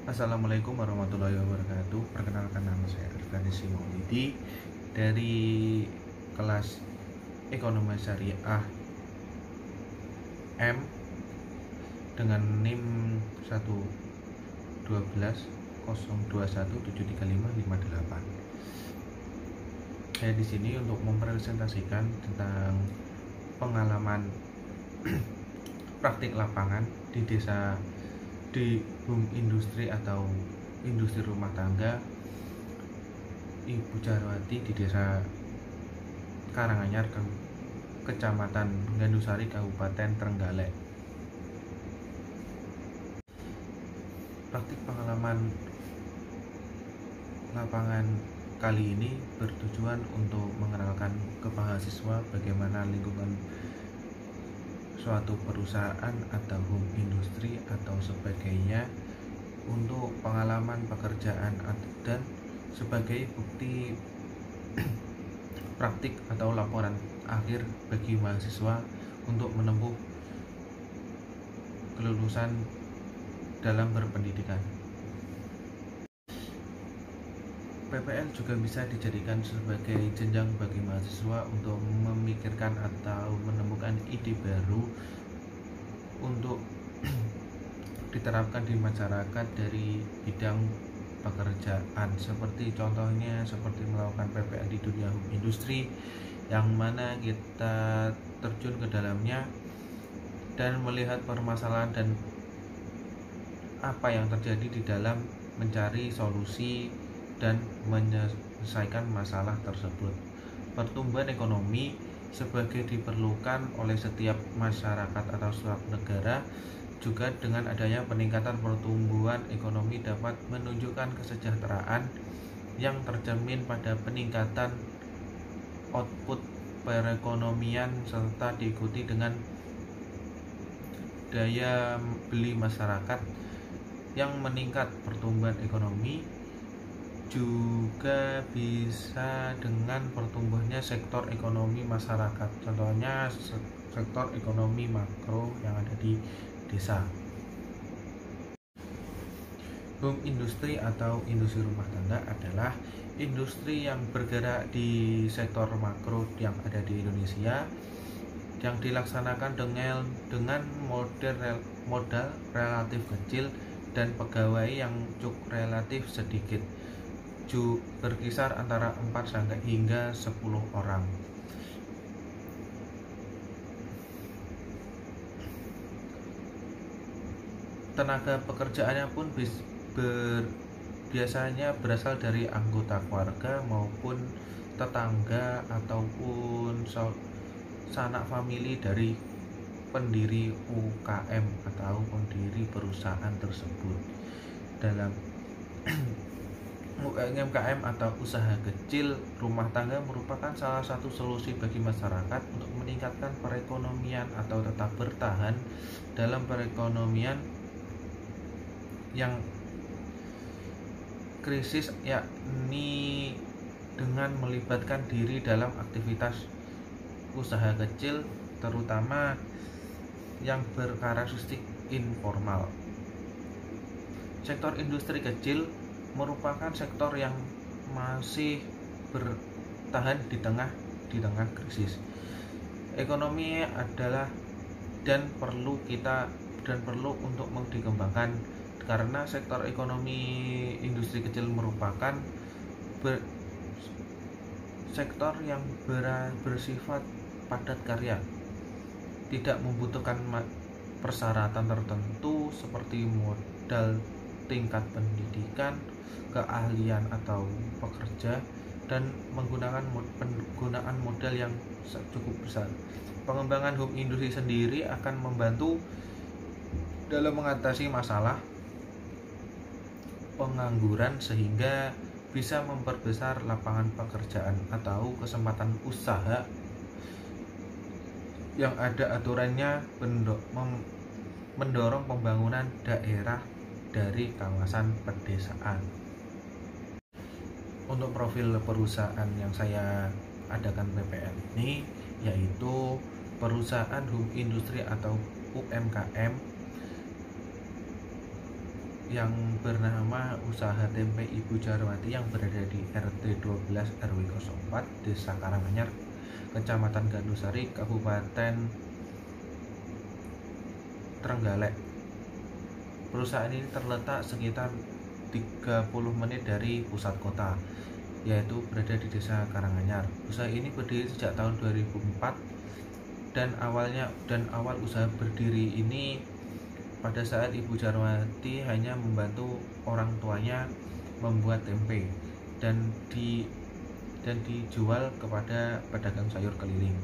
Assalamualaikum warahmatullahi wabarakatuh. Perkenalkan, nama saya Arkanisi Maulidi dari kelas Ekonomi Syariah M dengan NIM 11202173558. Saya di sini untuk mempresentasikan tentang pengalaman praktik lapangan di desa di home industri atau industri rumah tangga Ibu Jarwati di desa Karanganyar, Kecamatan Gandusari, Kabupaten Trenggalek. Praktik pengalaman lapangan kali ini bertujuan untuk mengenalkan ke mahasiswa bagaimana lingkungan suatu perusahaan atau home industri atau sebagainya untuk pengalaman pekerjaan dan sebagai bukti praktik atau laporan akhir bagi mahasiswa untuk menempuh kelulusan dalam berpendidikan. PPL juga bisa dijadikan sebagai jenjang bagi mahasiswa untuk memikirkan atau menemukan ide baru untuk diterapkan di masyarakat dari bidang pekerjaan, seperti contohnya seperti melakukan PPL di dunia home industri yang mana kita terjun ke dalamnya dan melihat permasalahan dan apa yang terjadi di dalam mencari solusi dan menyelesaikan masalah tersebut. Pertumbuhan ekonomi sebagai diperlukan oleh setiap masyarakat atau setiap negara, juga dengan adanya peningkatan pertumbuhan ekonomi dapat menunjukkan kesejahteraan yang tercermin pada peningkatan output perekonomian serta diikuti dengan daya beli masyarakat yang meningkat. Pertumbuhan ekonomi juga bisa dengan pertumbuhannya sektor ekonomi masyarakat, contohnya sektor ekonomi makro yang ada di desa. Home industri atau industri rumah tangga adalah industri yang bergerak di sektor makro yang ada di Indonesia, yang dilaksanakan dengan modal relatif kecil dan pegawai yang cukup relatif sedikit, berkisar antara 4 hingga 10 orang. Tenaga pekerjaannya pun biasanya berasal dari anggota keluarga maupun tetangga ataupun sanak famili dari pendiri UKM atau pendiri perusahaan tersebut. Dalam UMKM atau usaha kecil rumah tangga merupakan salah satu solusi bagi masyarakat untuk meningkatkan perekonomian atau tetap bertahan dalam perekonomian yang krisis, yakni dengan melibatkan diri dalam aktivitas usaha kecil terutama yang berkarakteristik informal. Sektor industri kecil merupakan sektor yang masih bertahan di tengah krisis ekonomi adalah dan perlu untuk dikembangkan, karena sektor ekonomi industri kecil merupakan sektor yang bersifat padat karya, tidak membutuhkan persyaratan tertentu seperti modal tingkat pendidikan, keahlian atau pekerja, dan penggunaan modal yang cukup besar. Pengembangan home industry sendiri akan membantu dalam mengatasi masalah pengangguran sehingga bisa memperbesar lapangan pekerjaan atau kesempatan usaha yang ada aturannya, mendorong pembangunan daerah dari kawasan pedesaan. Untuk profil perusahaan yang saya adakan PPL ini yaitu perusahaan home industri atau UMKM yang bernama Usaha Tempe Ibu Jarwati yang berada di RT 12 RW 04 Desa Karanganyar, Kecamatan Gandusari, Kabupaten Trenggalek. Perusahaan ini terletak sekitar 30 menit dari pusat kota, yaitu berada di Desa Karanganyar. Usaha ini berdiri sejak tahun 2004 dan awal usaha berdiri ini pada saat Ibu Jarwati hanya membantu orang tuanya membuat tempe dan dijual kepada pedagang sayur keliling.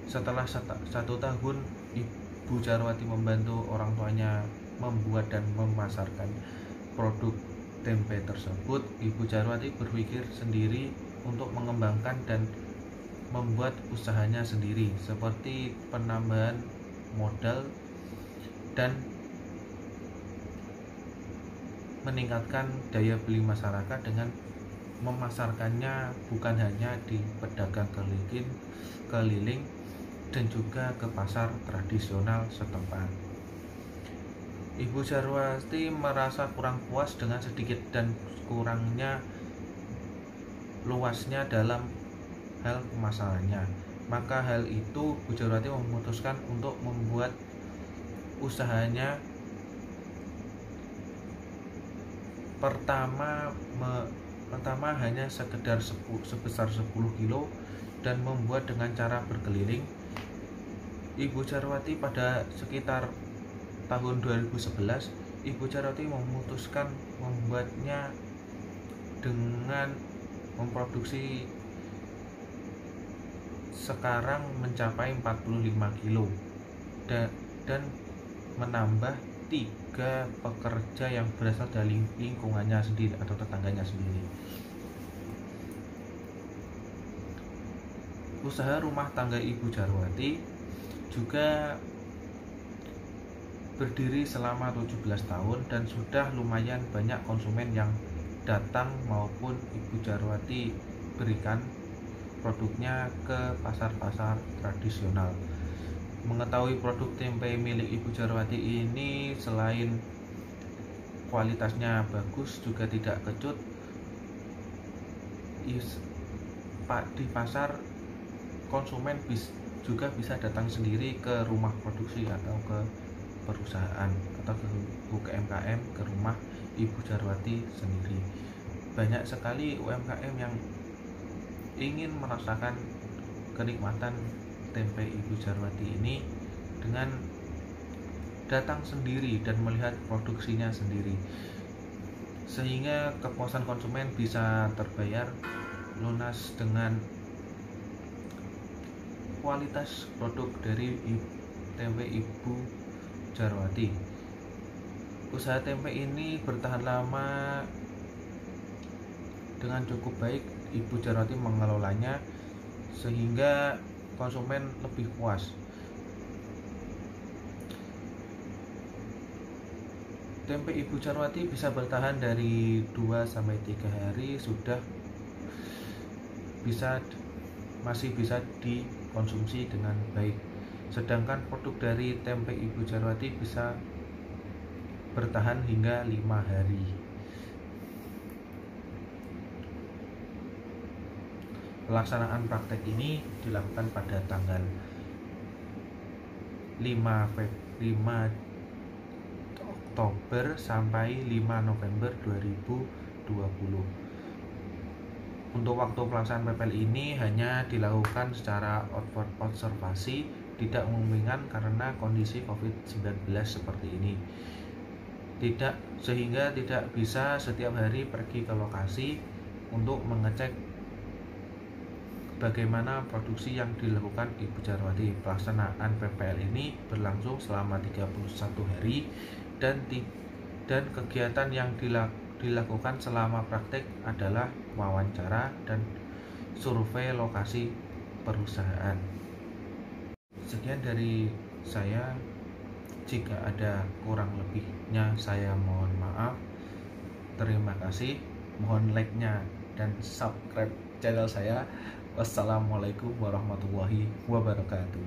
Setelah 1 tahun Ibu Jarwati membantu orang tuanya membuat dan memasarkan produk tempe tersebut, Ibu Jarwati berpikir sendiri untuk mengembangkan dan membuat usahanya sendiri, seperti penambahan modal dan meningkatkan daya beli masyarakat dengan memasarkannya bukan hanya di pedagang keliling dan juga ke pasar tradisional setempat. Ibu Jarwati merasa kurang puas dengan sedikit dan kurangnya luasnya dalam hal pemasarannya. Maka hal itu Ibu Jarwati memutuskan untuk membuat usahanya pertama hanya sekedar sebesar 10 kilo dan membuat dengan cara berkeliling. Ibu Jarwati pada sekitar tahun 2011, Ibu Jarwati memutuskan membuatnya dengan memproduksi sekarang mencapai 45 kilo dan menambah 3 pekerja yang berasal dari lingkungannya sendiri atau tetangganya sendiri. Usaha rumah tangga Ibu Jarwati juga berdiri selama 17 tahun dan sudah lumayan banyak konsumen yang datang maupun Ibu Jarwati berikan produknya ke pasar-pasar tradisional. Mengetahui produk tempe milik Ibu Jarwati ini selain kualitasnya bagus juga tidak kecut, di pasar konsumen juga bisa datang sendiri ke rumah produksi atau ke perusahaan atau ke UMKM, ke rumah Ibu Jarwati sendiri. Banyak sekali UMKM yang ingin merasakan kenikmatan tempe Ibu Jarwati ini dengan datang sendiri dan melihat produksinya sendiri, sehingga kepuasan konsumen bisa terbayar lunas dengan kualitas produk dari tempe Ibu Jarwati. Usaha tempe ini bertahan lama dengan cukup baik. Ibu Jarwati mengelolanya sehingga konsumen lebih puas. Tempe Ibu Jarwati bisa bertahan dari 2-3 hari sudah masih bisa dikonsumsi dengan baik. Sedangkan produk dari tempe Ibu Jarwati bisa bertahan hingga 5 hari. Pelaksanaan praktek ini dilakukan pada tanggal 5 Oktober sampai 5 November 2020. Untuk waktu pelaksanaan PPL ini hanya dilakukan secara observasi, tidak memungkinkan karena kondisi COVID-19 seperti ini. Sehingga tidak bisa setiap hari pergi ke lokasi untuk mengecek bagaimana produksi yang dilakukan Ibu Jarwati. Pelaksanaan PPL ini berlangsung selama 31 hari dan kegiatan yang dilakukan selama praktek adalah wawancara dan survei lokasi perusahaan. Sekian dari saya. Jika ada kurang lebihnya saya mohon maaf. Terima kasih. Mohon like-nya dan subscribe channel saya. Wassalamualaikum warahmatullahi wabarakatuh.